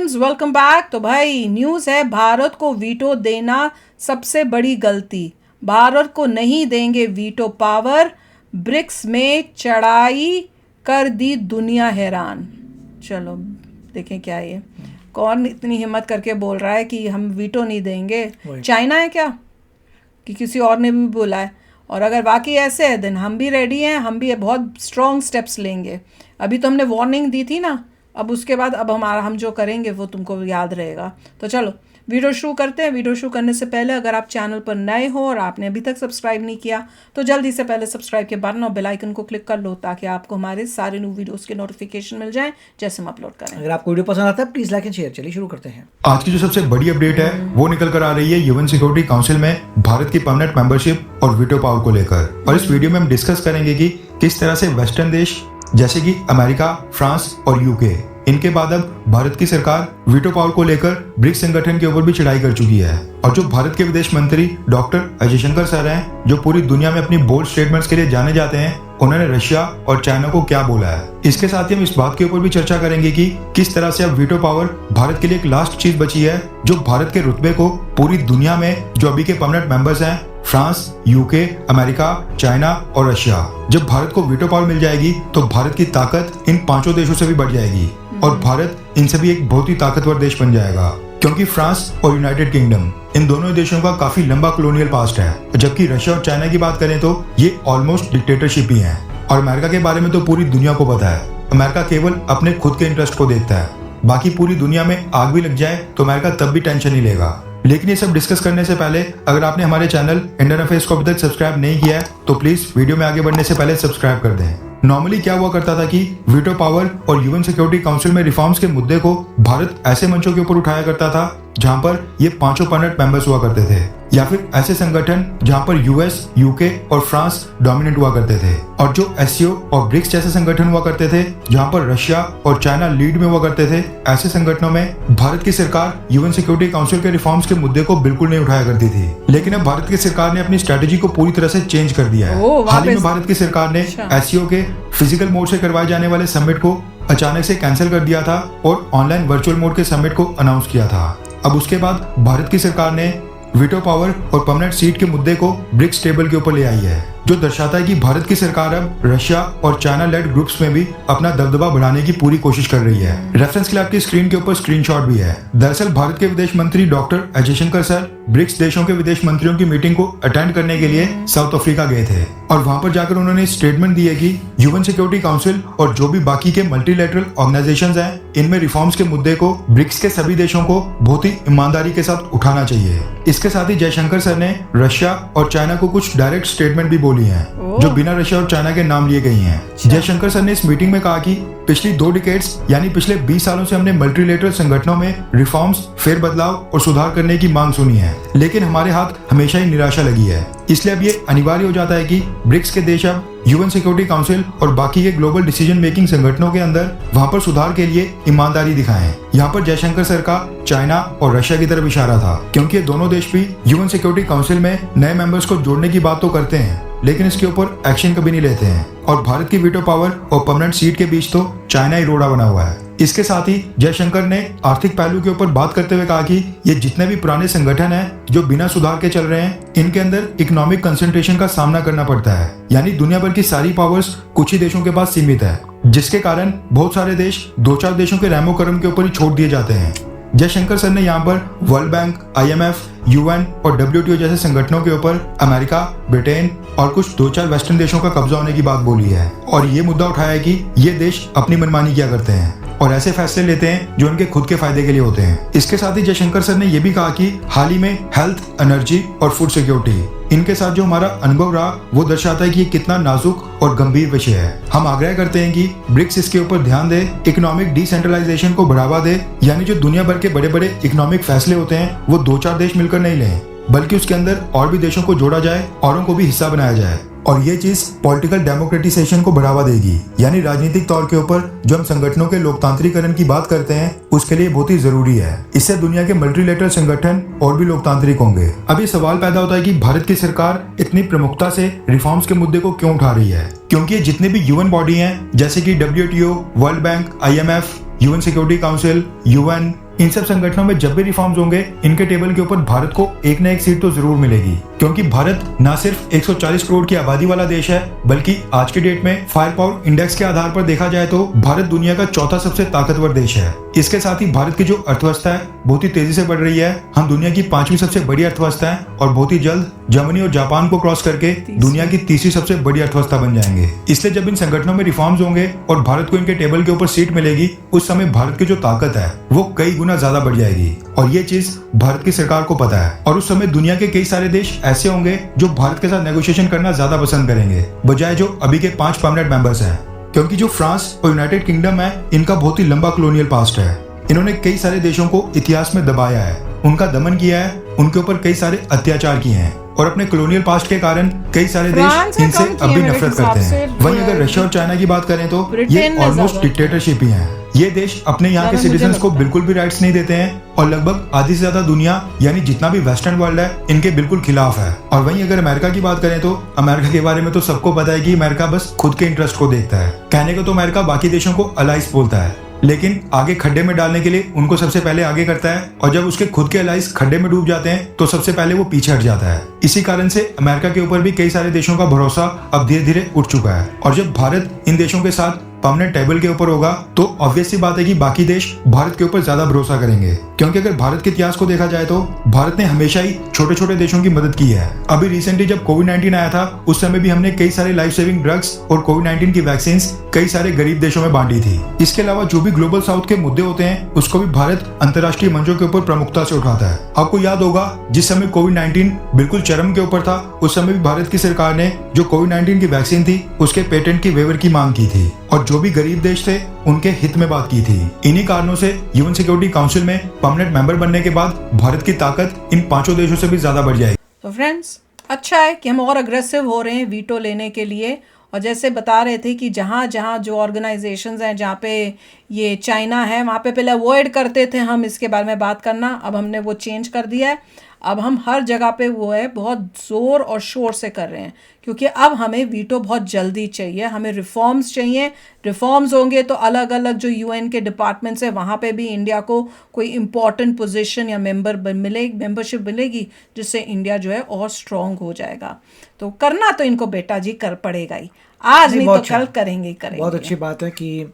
Friends, welcome back. तो भाई news है, भारत को वीटो देना सबसे बड़ी गलती। भारत को नहीं देंगे वीटो पावर, ब्रिक्स में चढ़ाई कर दी दुनिया हैरान। चलो देखें क्या ये कौन इतनी हिम्मत करके बोल रहा है कि हम वीटो नहीं देंगे। चाइना है क्या कि किसी और ने भी बोला है? और अगर बाकी ऐसे है देन हम भी रेडी हैं, हम भी बहुत स्ट्रॉन्ग स्टेप्स लेंगे। अभी तो हमने वार्निंग दी थी ना, अब उसके बाद अब हम जो करेंगे वो तुमको याद रहेगा। तो चलो वीडियो शुरू करते हैं। वीडियो शुरू करने से पहले अगर आप चैनल पर नए हो और आपने अभी तक सब्सक्राइब नहीं किया तो जल्दी से पहले सब्सक्राइब के बटन और बेल आइकन को क्लिक कर लो ताकि आपको हमारे सारे न्यू वीडियोस के नोटिफिकेशन मिल जाएं जैसे हम अपलोड करें। अगर आपको वीडियो पसंद आता है प्लीज लाइक एंड शेयर। चलिए शुरू करते हैं। आज की जो सबसे बड़ी अपडेट है वो निकल कर आ रही है यूएन सिक्योरिटी काउंसिल में भारत की परमानेंट मेंबरशिप और वीटो पावर को लेकर। और इस वीडियो में हम डिस्कस करेंगे कि किस तरह से वेस्टर्न देश जैसे कि अमेरिका, फ्रांस और यूके, इनके बाद अब भारत की सरकार वीटो पावर को लेकर ब्रिक्स संगठन के ऊपर भी चढ़ाई कर चुकी है। और जो भारत के विदेश मंत्री डॉक्टर अजय शंकर सर हैं, जो पूरी दुनिया में अपनी बोल्ड स्टेटमेंट्स के लिए जाने जाते हैं, उन्होंने रशिया और चाइना को क्या बोला है। इसके साथ ही हम इस बात के ऊपर भी चर्चा करेंगे कि किस तरह से अब वीटो पावर भारत के लिए एक लास्ट चीज बची है जो भारत के रुतबे को पूरी दुनिया में जो अभी के परमानेंट मेंबर्स हैं, फ्रांस, यूके, अमेरिका, चाइना और रशिया, जब भारत को वीटो पावर मिल जाएगी तो भारत की ताकत इन पांचों देशों से भी बढ़ जाएगी और भारत इनसे भी एक बहुत ही ताकतवर देश बन जाएगा। क्योंकि फ्रांस और यूनाइटेड किंगडम, इन दोनों देशों का काफी लंबा कॉलोनियल पास्ट है, जबकि रशिया और चाइना की बात करें तो ये ऑलमोस्ट डिक्टेटरशिप ही है। और अमेरिका के बारे में तो पूरी दुनिया को पता है, अमेरिका केवल अपने खुद के इंटरेस्ट को देखता है। बाकी पूरी दुनिया में आग भी लग जाए तो अमेरिका तब भी टेंशन नहीं लेगा। लेकिन ये सब डिस्कस करने से पहले अगर आपने हमारे चैनल इंडियन अफेयर्स को अभी तक सब्सक्राइब नहीं किया है तो प्लीज वीडियो में आगे बढ़ने से पहले सब्सक्राइब कर दें। नॉर्मली क्या हुआ करता था कि वीटो पावर और यूएन सिक्योरिटी काउंसिल में रिफॉर्म्स के मुद्दे को भारत ऐसे मंचों के ऊपर उठाया करता था जहां पर ये पांचों परमानेंट मेंबर्स हुआ करते थे, या फिर ऐसे संगठन जहां पर यूएस, यूके और फ्रांस डोमिनेंट हुआ करते थे। और जो एससीओ और ब्रिक्स जैसे संगठन हुआ करते थे जहां पर रशिया और चाइना लीड में हुआ करते थे, ऐसे संगठनों में भारत की सरकार यूएन सिक्योरिटी काउंसिल के रिफॉर्म्स के मुद्दे को बिल्कुल नहीं उठाया करती थी। लेकिन अब भारत की सरकार ने अपनी स्ट्रेटेजी को पूरी तरह से चेंज कर दिया है। हाल ही में भारत की सरकार ने एससीओ के फिजिकल मोड से करवाए जाने वाले समिट को अचानक से कैंसिल कर दिया था और ऑनलाइन वर्चुअल मोड के समिट को अनाउंस किया था। अब उसके बाद भारत की सरकार ने वीटो पावर और परमानेंट सीट के मुद्दे को ब्रिक्स टेबल के ऊपर ले आई है, जो दर्शाता है कि भारत की सरकार अब रशिया और चाइना लेड ग्रुप्स में भी अपना दबदबा बढ़ाने की पूरी कोशिश कर रही है। रेफरेंस के लिए आपकी स्क्रीन के ऊपर स्क्रीनशॉट भी है। दरअसल भारत के विदेश मंत्री doctor Ajay Shankar sir BRICS देशों के विदेश मंत्रियों की मीटिंग को अटेंड करने के लिए साउथ अफ्रीका गए थे और वहां पर जाकर उन्होंने स्टेटमेंट दी है कि यूएन सिक्योरिटी काउंसिल और जो भी बाकी के मल्टीलैटरल ऑर्गेनाइजेशंस हैं, इनमें रिफॉर्म्स के मुद्दे को ब्रिक्स के सभी देशों को बहुत ही ईमानदारी के साथ उठाना चाहिए। इसके साथ ही जयशंकर सर ने रशिया और चाइना को कुछ डायरेक्ट स्टेटमेंट भी बोली है जो बिना रशिया और चाइना के नाम लिए गई हैं। जयशंकर सर ने इस मीटिंग में कहा कि पिछली 2 डिकेड्स यानी पिछले 20 सालों से हमने मल्टीलेटरल संगठनों में रिफॉर्म्स, फेरबदलाव और सुधार करने की मांग सुनी है, लेकिन हमारे हाथ हमेशा ही निराशा लगी है। इसलिए अब ये अनिवार्य हो जाता है कि ब्रिक्स के देश अब यूएन सिक्योरिटी काउंसिल और बाकी के ग्लोबल डिसीजन मेकिंग संगठनों के अंदर वहां पर सुधार के लिए ईमानदारी दिखाएं। यहाँ पर जयशंकर सर का चाइना और रशिया की तरफ इशारा था, क्योंकि ये दोनों देश भी यूएन सिक्योरिटी काउंसिल में नए मेंबर्स को जोड़ने की बात तो करते हैं लेकिन इसके ऊपर एक्शन कभी नहीं लेते हैं। और भारत की वीटो पावर और परमानेंट सीट के बीच तो चाइना ही रोड़ा बना हुआ है। इसके साथ ही जयशंकर ने आर्थिक पहलू के ऊपर बात करते हुए कहा कि ये जितने भी पुराने संगठन हैं जो बिना सुधार के चल रहे हैं, इनके अंदर इकोनॉमिक कंसंट्रेशन का सामना करना पड़ता है, यानी दुनिया भर की सारी पावर्स कुछ ही देशों के पास सीमित है, जिसके कारण बहुत सारे देश 2-4 देशों के रैमो कर्म के ऊपर ही छोड़ दिए जाते हैं। जयशंकर सर ने यहाँ पर वर्ल्ड बैंक, IMF, UN और WTO जैसे संगठनों के ऊपर अमेरिका, ब्रिटेन और कुछ 2-4 वेस्टर्न देशों का कब्जा होने की बात बोली है और ये मुद्दा उठाया है कि ये देश अपनी मनमानी किया करते हैं और ऐसे फैसले लेते हैं जो उनके खुद के फायदे के लिए होते हैं। इसके साथ ही जयशंकर सर ने यह भी कहा कि हाल ही में हेल्थ, एनर्जी और फूड सिक्योरिटी, इनके साथ जो हमारा अनुभव रहा वो दर्शाता है कि ये कितना नाजुक और गंभीर विषय है। हम आग्रह करते हैं कि ब्रिक्स इसके ऊपर ध्यान दे, इकोनॉमिक डिसेंट्रलाइजेशन को बढ़ावा दे, यानी जो दुनिया भर के बड़े बड़े इकोनॉमिक फैसले होते हैं वो 2-4 देश मिलकर नहीं लें, बल्कि उसके अंदर और भी देशों को जोड़ा जाए, औरों को भी हिस्सा बनाया जाए। और ये चीज पॉलिटिकल डेमोक्रेटिसेशन को बढ़ावा देगी, यानी राजनीतिक तौर के ऊपर जो हम संगठनों के लोकतांत्रिकरण की बात करते हैं उसके लिए बहुत ही जरूरी है। इससे दुनिया के मल्टीलेटरल संगठन और भी लोकतांत्रिक होंगे। अब ये सवाल पैदा होता है कि भारत की सरकार इतनी प्रमुखता से रिफॉर्म्स के मुद्दे को क्यों उठा रही है, क्योंकि जितने भी यूएन बॉडी हैं जैसे कि WTO, world bank, IMF, UN security council, UN, इन सब संगठनों में जब भी रिफॉर्म्स होंगे, इनके टेबल के ऊपर भारत को एक न एक सीट तो जरूर मिलेगी, क्योंकि भारत न सिर्फ 140 करोड़ की आबादी वाला देश है, बल्कि आज के डेट में फायर पावर इंडेक्स के आधार पर देखा जाए तो भारत दुनिया का चौथा सबसे ताकतवर देश है। इसके साथ ही भारत की जो अर्थव्यवस्था है बहुत ही तेजी से बढ़ रही है। हम दुनिया की 5वीं सबसे बड़ी अर्थव्यवस्था है और बहुत ही जल्द जर्मनी और जापान को क्रॉस करके दुनिया की 3री सबसे बड़ी अर्थव्यवस्था बन जाएंगे। इसलिए जब इन संगठनों में रिफॉर्म्स होंगे और भारत को इनके टेबल के ऊपर सीट मिलेगी, उस समय भारत की जो ताकत है वो कई गुना ज्यादा बढ़ जाएगी और ये चीज भारत की सरकार को पता है। और उस समय दुनिया के कई सारे देश ऐसे होंगे जो भारत के साथ नेगोशिएशन करना ज्यादा पसंद करेंगे, बजाय जो अभी के 5 परमानेंट मेंबर्स हैं, क्योंकि जो फ्रांस और यूनाइटेड किंगडम है, इनका बहुत ही लंबा कॉलोनियल पास्ट है। इन्होंने कई सारे देशों को इतिहास में दबाया है, उनका दमन किया है, उनके ऊपर कई सारे अत्याचार किए हैं और अपने कॉलोनियल पास्ट के कारण कई सारे देश इनसे अब भी नफरत करते हैं। वहीं अगर रशिया और चाइना की बात करें तो ये ऑलमोस्ट डिक्टेटरशिप ही है। ये देश अपने यहाँ के सिटीजन्स को बिल्कुल भी राइट्स नहीं देते हैं और लगभग आधी से ज्यादा दुनिया यानी जितना भी वेस्टर्न वर्ल्ड है इनके बिल्कुल खिलाफ है। और वहीं अगर अमेरिका की बात करें तो अमेरिका के बारे में तो सबको पता है कि अमेरिका बस खुद के इंटरेस्ट को देखता है। कहने को तो अमेरिका बाकी देशों को अलाइज बोलता है, लेकिन आगे खड्डे में डालने के लिए उनको सबसे पहले आगे करता है और जब उसके खुद के अलाइज खड्डे में डूब जाते हैं तो सबसे पहले वो पीछे हट जाता है। इसी कारण से अमेरिका के ऊपर भी कई सारे देशों का भरोसा अब धीरे धीरे उठ चुका है और जब भारत इन देशों के साथ परमानेंट टेबल के ऊपर होगा तो ऑब्वियस सी बात है कि बाकी देश भारत के ऊपर ज्यादा भरोसा करेंगे, क्योंकि अगर भारत के इतिहास को देखा जाए तो भारत ने हमेशा ही छोटे छोटे देशों की मदद की है। अभी रिसेंटली जब कोविड-19 आया था उस समय भी हमने कई सारे लाइफ सेविंग ड्रग्स और कोविड-19 की वैक्सीन कई सारे गरीब देशों में बांटी थी। इसके अलावा जो भी ग्लोबल साउथ के मुद्दे होते हैं उसको भी भारत अंतर्राष्ट्रीय मंचों के ऊपर प्रमुखता से उठाता है। आपको याद होगा जिस समय कोविड-19 बिल्कुल चरम के ऊपर था उस समय भी भारत की सरकार ने जो कोविड-19 की वैक्सीन थी उसके पेटेंट की वेवर की मांग की थी और जो भी गरीब देश थे उनके हित में बात की थी। इन्हीं कारणों से यूएन सिक्योरिटी काउंसिल में परमानेंट मेंबर बनने के बाद भारत की ताकत इन 5 देशों से भी ज्यादा बढ़ जाएगी। तो फ्रेंड्स, अच्छा है कि हम और अग्रेसिव हो रहे हैं वीटो लेने के लिए। और जैसे बता रहे थे कि जहाँ जहाँ जो ऑर्गेनाइजेशंस हैं जहाँ पे ये चाइना है वहाँ पे पहले अवॉइड करते थे हम इसके बारे में बात करना, अब हमने वो चेंज कर दिया है। अब हम हर जगह पे वो है बहुत ज़ोर और शोर से कर रहे हैं, क्योंकि अब हमें वीटो बहुत जल्दी चाहिए, हमें रिफॉर्म्स चाहिए। रिफॉर्म्स होंगे तो अलग अलग जो यूएन के डिपार्टमेंट्स है वहाँ पे भी इंडिया को कोई इम्पॉर्टेंट पोजीशन या मेंबरशिप मिलेगी, जिससे इंडिया जो है और स्ट्रॉन्ग हो जाएगा। तो करना तो इनको बेटा जी कर पड़ेगा ही, आज नहीं तो कल करेंगे। बहुत अच्छी बात है कि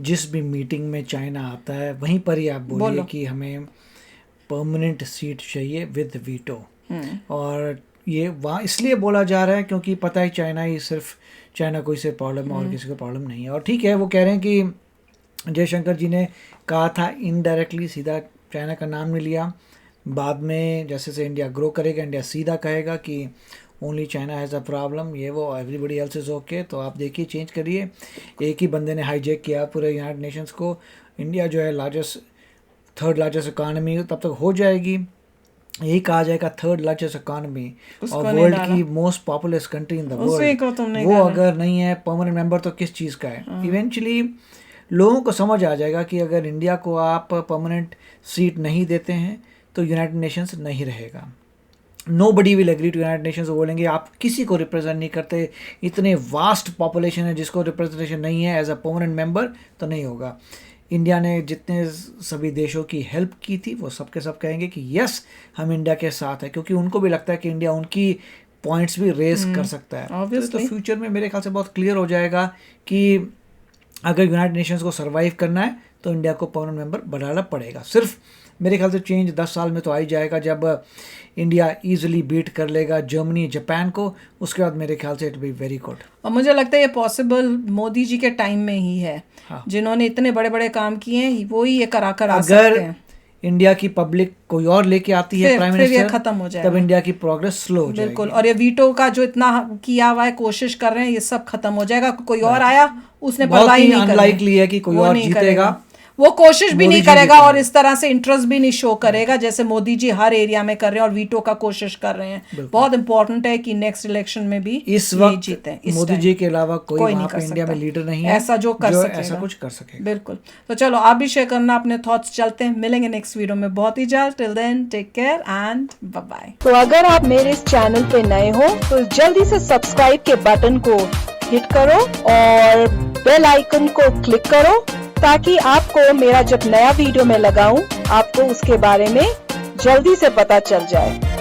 जिस भी मीटिंग में चाइना आता है वहीं पर ही आप बोलिए कि हमें परमानेंट सीट चाहिए विद वीटो। और ये वहाँ इसलिए बोला जा रहा है क्योंकि पता है चाइना को इससे प्रॉब्लम है और किसी को प्रॉब्लम नहीं है। और ठीक है, वो कह रहे हैं कि जयशंकर जी ने कहा था इनडायरेक्टली, सीधा चाइना का नाम नहीं लिया। बाद में जैसे से इंडिया ग्रो करेगा इंडिया सीधा कहेगा कि only China has a problem, ये वो एवरीबडी एल्स इज ओके। तो आप देखिए, चेंज करिए। एक ही बंदे ने हाईजैक किया पूरे यूनाइटेड नेशंस को। इंडिया जो है थर्ड लार्जेस्ट इकॉनमी तब तक हो जाएगी, यही कहा जाएगा थर्ड लार्जेस्ट इकॉनमी और वर्ल्ड की most populous country in the world. वो अगर नहीं है परमानेंट मेंबर तो किस चीज़ का है। इवेंचुअली लोगों को समझ आ जाएगा कि अगर इंडिया को आप परमानेंट सीट नहीं देते हैं तो यूनाइटेड नेशंस नहीं रहेगा। Nobody will agree to United Nations. बोलेंगे आप किसी को रिप्रेजेंट नहीं करते, इतने वास्ट पॉपुलेशन है जिसको रिप्रेजेंटेशन नहीं है एज अ परमानेंट मेंबर, तो नहीं होगा। इंडिया ने जितने सभी देशों की हेल्प की थी वो सब के सब कहेंगे कि यस हम इंडिया के साथ है, क्योंकि उनको भी लगता है कि इंडिया उनकी पॉइंट्स भी रेस कर सकता है। तो फ्यूचर में मेरे ख्याल से बहुत क्लियर हो जाएगा कि अगर यूनाइटेड नेशंस को सर्वाइव करना है तो इंडिया को परमानेंट मेंबर बनाना पड़ेगा। सिर्फ मेरे ख्याल से चेंज 10 साल में तो आ ही जाएगा जब इंडिया ईजिली बीट कर लेगा जर्मनी जापान को। उसके बाद मेरे ख्याल से इट बी वेरी गुड। और मुझे लगता है ये पॉसिबल मोदी जी के टाइम में ही है। हाँ। जिन्होंने इतने बड़े बड़े काम किए हैं वो ही ये करा कर आ सकते हैं। इंडिया की पब्लिक कोई और लेके आती है प्राइम मिनिस्टर, खत्म हो जाएगा, तब इंडिया की प्रोग्रेस स्लो हो जाएगी। बिल्कुल। और ये वीटो का जो इतना किया हुआ है, कोशिश कर रहे हैं, ये सब खत्म हो जाएगा। कोई और आया उसने परवाह ही नहीं करी। अनलाइकली है कि कोई और जीतेगा, वो कोशिश भी नहीं करेगा और इस तरह से इंटरेस्ट भी नहीं शो करेगा जैसे मोदी जी हर एरिया में कर रहे हैं और वीटो का कोशिश कर रहे हैं। बहुत इंपॉर्टेंट है कि नेक्स्ट इलेक्शन में भी इस वक्त जीते। मोदी जी के अलावा कोई नहीं कर इंडिया में लीडर नहीं है ऐसा जो कर सके, ऐसा कुछ कर सके। बिल्कुल। तो चलो आप भी शेयर करना अपने थॉट्स। चलते हैं, मिलेंगे नेक्स्ट वीडियो में बहुत ही जल्द। Till then take care and bye bye. तो अगर आप मेरे इस चैनल पे नए हो तो जल्दी से सब्सक्राइब के बटन को हिट करो और बेल आइकन को क्लिक करो ताकि आपको मेरा जब नया वीडियो मैं लगाऊं आपको उसके बारे में जल्दी से पता चल जाए।